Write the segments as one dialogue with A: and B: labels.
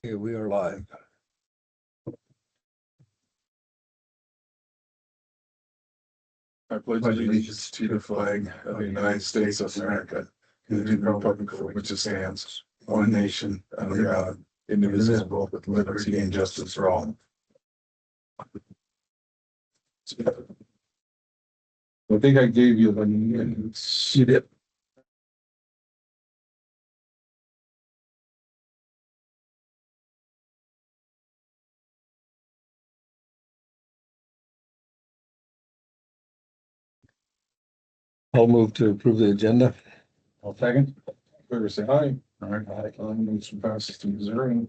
A: Okay, we are live.
B: I pledge allegiance to the flag of the United States of America and to the republic for which it stands, one nation, under God, indivisible, with liberty and justice for all. I think I gave you the minutes.
A: You did. I'll move to approve the agenda.
B: I'll second. Favor say aye. All right, aye. Motion passes 3-0.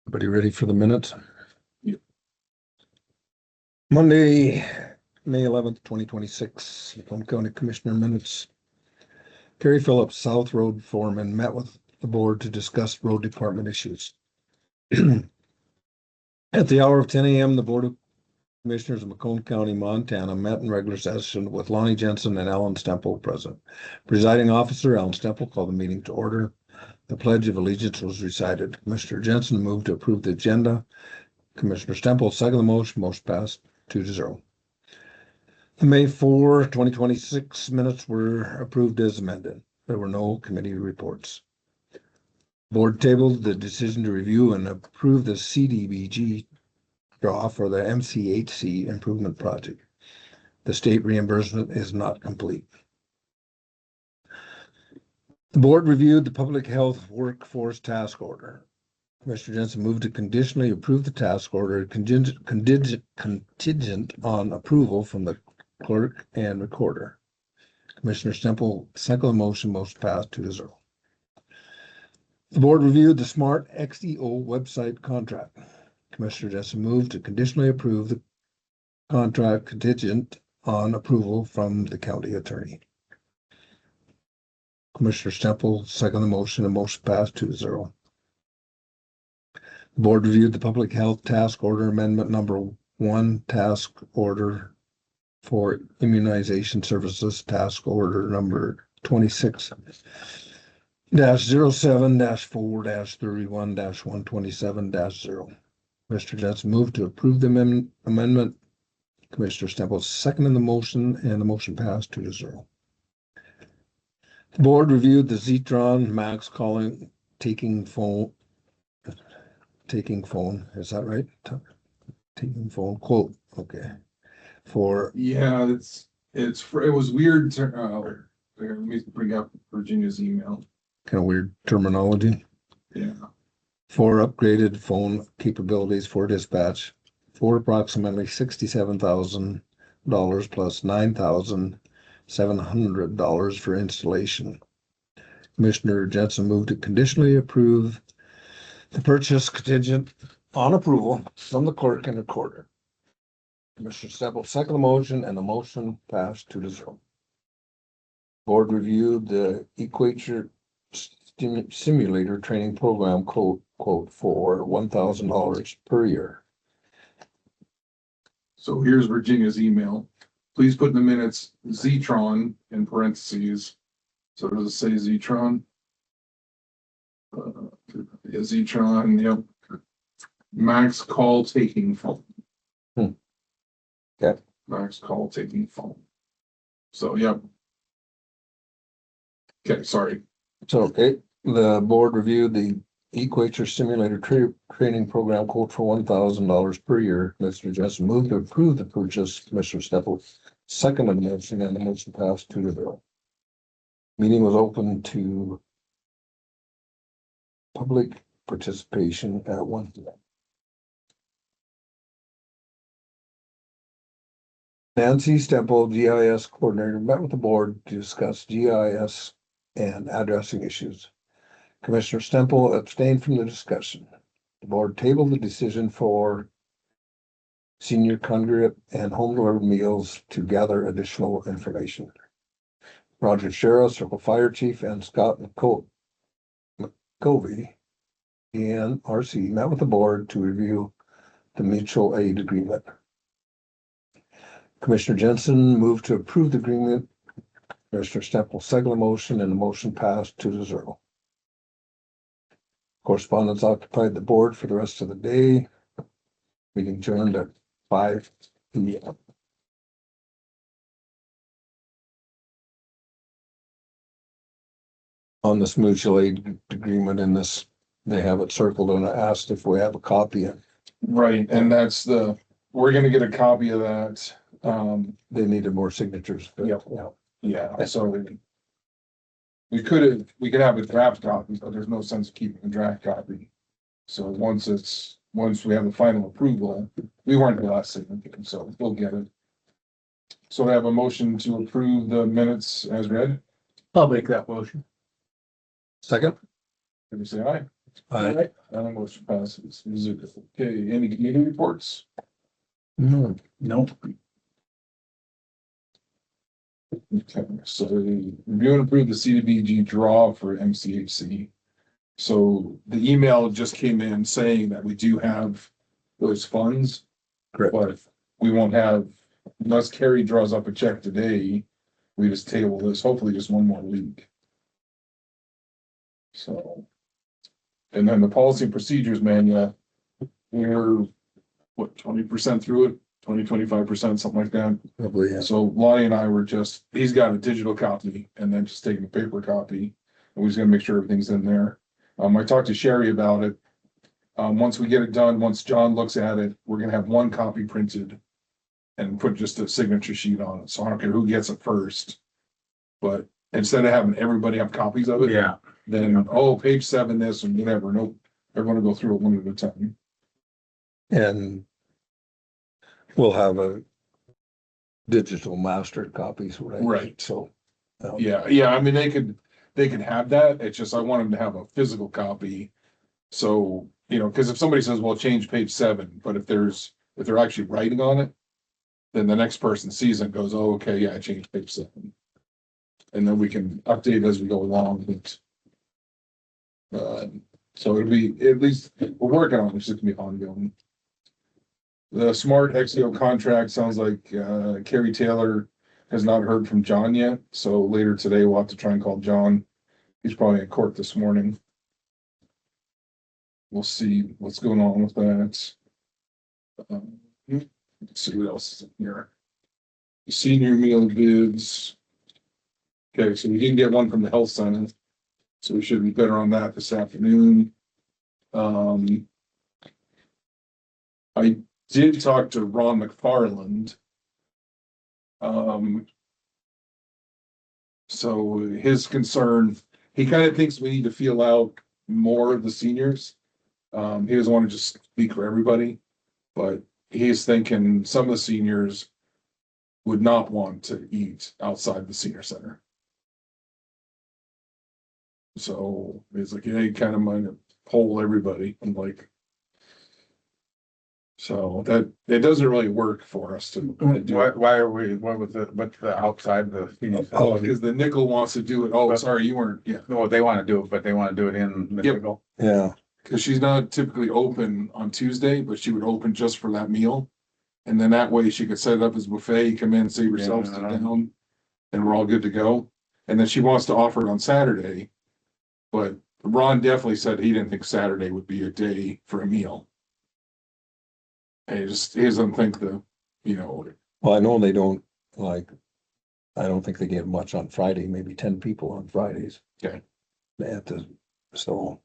A: Everybody ready for the minutes?
B: Yep.
A: Monday, May 11th, 2026, McCone County Commissioner minutes. Terry Phillips, South Road Foreman, met with the board to discuss road department issues. At the hour of 10 a.m., the Board of Commissioners of McCone County, Montana met in regular session with Lonnie Jensen and Alan Stempel present. Presiding officer Alan Stempel called the meeting to order. The Pledge of Allegiance was recited. Commissioner Jensen moved to approve the agenda. Commissioner Stempel seconded the motion. Motion passed 2-0. The May 4, 2026 minutes were approved as amended. There were no committee reports. Board tabled the decision to review and approve the CDBG draw for the MCHC improvement project. The state reimbursement is not complete. The board reviewed the public health workforce task order. Commissioner Jensen moved to conditionally approve the task order contingent on approval from the clerk and recorder. Commissioner Stempel seconded the motion. Motion passed 2-0. The board reviewed the Smart XEO website contract. Commissioner Jensen moved to conditionally approve the contract contingent on approval from the county attorney. Commissioner Stempel seconded the motion and motion passed 2-0. The board reviewed the public health task order amendment number 1, task order for immunization services, task order number 26-07-4-31-127-0. Mr. Jensen moved to approve the amendment. Commissioner Stempel seconded the motion, and the motion passed 2-0. The board reviewed the Zetron Max calling taking phone. Is that right? Taking phone quote. Okay. For
B: Yeah, it was weird to let me bring up Virginia's email.
A: kind of weird terminology.
B: Yeah.
A: For upgraded phone capabilities for dispatch for approximately $67,000 plus $9,700 for installation. Commissioner Jensen moved to conditionally approve the purchase contingent on approval from the clerk and recorder. Commissioner Stempel seconded the motion, and the motion passed 2-0. Board reviewed the Equator Simulator Training Program quote for $1,000 per year.
B: So here's Virginia's email. Please put in the minutes Zetron in parentheses. So does it say Zetron? Yeah, Zetron, yep. Max call taking phone.
A: Okay.
B: Max call taking phone. So, yep. Okay, sorry.
A: So, the board reviewed the Equator Simulator Training Program quote for $1,000 per year. Mr. Jensen moved to approve the purchase. Commissioner Stempel seconded the motion, and the motion passed 2-0. Meeting was open to public participation at 1 p.m. Nancy Stempel, GIS coordinator, met with the board to discuss GIS and addressing issues. Commissioner Stempel abstained from the discussion. The board tabled the decision for senior congregate and home delivered meals to gather additional information. Roger Sheriff, Circle Fire Chief, and Scott McCovey, and RC met with the board to review the mutual aid agreement. Commissioner Jensen moved to approve the agreement. Commissioner Stemple second the motion, and the motion passed 2-0. Correspondence occupied the board for the rest of the day. Meeting adjourned at 5 p.m. On this mutual aid agreement in this, they have it circled, and I asked if we have a copy.
B: Right, and that's we're gonna get a copy of that.
A: They needed more signatures. But,
B: Yep.
A: yeah.
B: Yeah, so we could have a draft copy, but there's no sense of keeping a draft copy. So once we have the final approval, we weren't the last signature, so we'll get it. So I have a motion to approve the minutes as read.
C: I'll make that motion.
A: Second.
B: Can you say aye?
A: Aye.
B: And the motion passes. Okay, any committee reports?
A: No.
C: Nope.
B: Okay, so review and approve the CDBG draw for MCHC. So the email just came in saying that we do have those funds.
A: Correct.
B: But we won't have, unless Carrie draws up a check today, we just table this, hopefully just one more week. So. And then the policy and procedures manual, we're, what, 20% through it, 25%, something like that.
A: Probably, yeah.
B: So Lonnie and I were he's got a digital copy and then just taking a paper copy. And we're just gonna make sure everything's in there. I talked to Sherry about it. Once we get it done, once John looks at it, we're gonna have one copy printed and put just a signature sheet on it. So I don't care who gets it first. But instead of having everybody have copies of it.
C: Yeah.
B: Then, page 7, this and whatever. Nope. Everyone will go through it one at a time.
A: And we'll have a digital master copies, right?
B: Right.
A: So.
B: Yeah. I mean, they could have that. It's just, I want them to have a physical copy. So, because if somebody says, well, change page 7, but if they're actually writing on it, then the next person sees it and goes, oh, okay, yeah, I changed page 7. And then we can update as we go along. So it'll be, at least, we're working on it. It's just gonna be ongoing. The smart XEO contract sounds like, Carrie Taylor has not heard from John yet. So later today, we'll have to try and call John. He's probably in court this morning. We'll see what's going on with that. Let's see what else is in here. Senior meal bids. Okay, so we didn't get one from the health center. So we should be better on that this afternoon. I did talk to Ron McFarland. So his concern, he kind of thinks we need to feel out more of the seniors. He doesn't want to just speak for everybody, but he's thinking some of the seniors would not want to eat outside the senior center. So it's like, yeah, you kind of might poll everybody and like, so that it doesn't really work for us to do.
C: Why are we, what's the outside the?
B: Oh, because the nickel wants to do it. Oh, sorry, you weren't. Yeah.
C: No, they want to do it, but they want to do it in the
B: Yep.
C: nickel.
A: Yeah.
B: Because she's not typically open on Tuesday, but she would open just for that meal. And then that way she could set it up as buffet, come in, save yourself, sit down, and we're all good to go. And then she wants to offer it on Saturday. But Ron definitely said he didn't think Saturday would be a day for a meal. And he doesn't think
A: Well, I know they don't I don't think they get much on Friday, maybe 10 people on Fridays.
B: Okay.
A: They have to, so.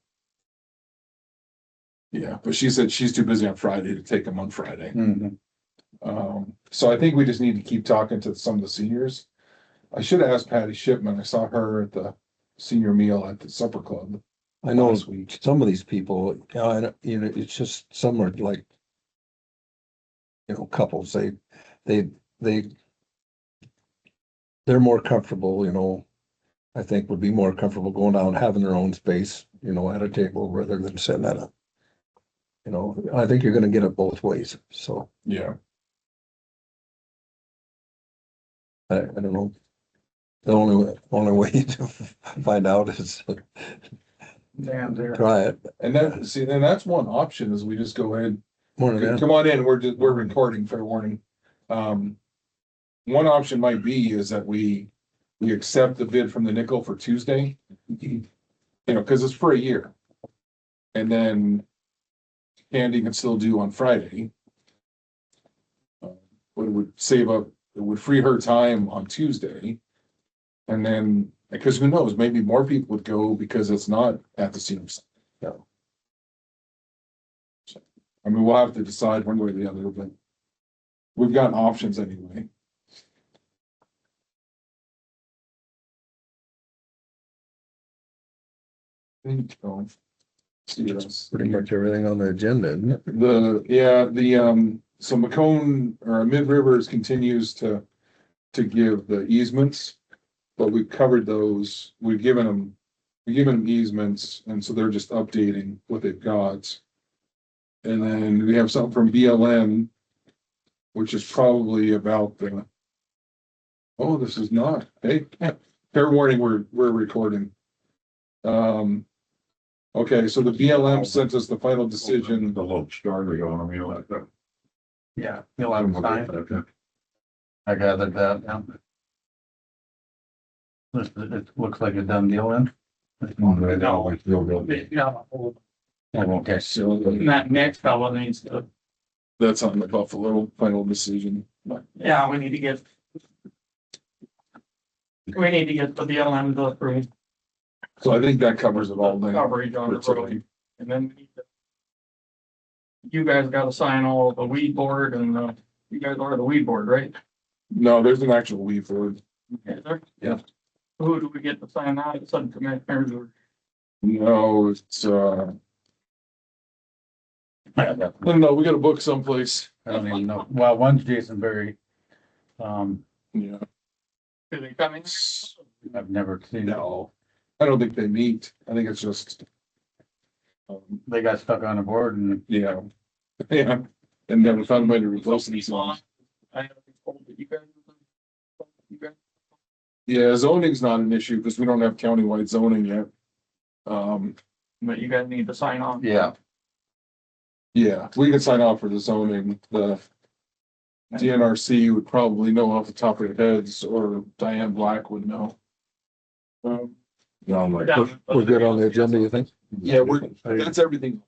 B: Yeah, but she said she's too busy on Friday to take them on Friday.
C: Mhm.
B: So I think we just need to keep talking to some of the seniors. I should have asked Patty Shipman. I saw her at the senior meal at the supper club.
A: I know
B: last week.
A: some of these people, it's just some are like, couples, they're more comfortable, I think would be more comfortable going down, having their own space, at a table rather than sitting at I think you're gonna get it both ways, so
B: Yeah.
A: I don't know. The only way to find out is
C: Damn, there.
A: try it.
B: And that's one option is we just go ahead.
A: More than that.
B: Come on in. We're recording, fair warning. one option might be is that we accept the bid from the nickel for Tuesday. You know, because it's for a year. And then Candy can still do on Friday. But it would save up, it would free her time on Tuesday. And then, because who knows, maybe more people would go because it's not at the senior center. So, I mean, we'll have to decide one way or the other, but we've got options anyway. Think so. Yes.
A: Pretty much everything on the agenda, isn't it?
B: So McCone or Mid Rivers continues to give the easements, but we've covered those. We've given them easements, and so they're just updating what they've got. And then we have something from BLM, which is probably about the. Oh, this is not. Hey, fair warning, we're recording. Okay, so the BLM sent us the final decision.
D: The little starter going, I mean, like that.
C: Yeah, you'll have them sign. I gathered that, yeah. It looks like a done deal then.
D: Yeah.
C: Okay,
B: So
E: That next fellow needs to,
B: that's on the Buffalo final decision.
E: yeah, we need to get. We need to get the BLM to approve
B: So I think that covers it all then.
E: coverage on the road, and then we need to. You guys gotta sign all of the weed board and, you guys are the weed board, right?
B: No, there's an actual weed board.
E: Is there?
B: Yeah.
E: Who do we get to sign that, subcommissioners or?
B: No, it's, I don't know, we got a book someplace.
C: I don't even know. Well, one's Jason Berry.
B: Yeah.
E: Do they come in?
C: I've never seen it.
B: No, I don't think they meet. I think it's just.
C: They got stuck on a board and
B: Yeah. Yeah, and never found a way to replace these ones.
E: I haven't been told that you guys.
B: Yeah, zoning's not an issue because we don't have countywide zoning yet.
E: But you guys need to sign on.
C: yeah.
B: Yeah, we can sign off for the zoning. The DNRC would probably know off the top of their heads, or Diane Black would know.
A: We're good on the agenda, you think?
B: Yeah, that's everything.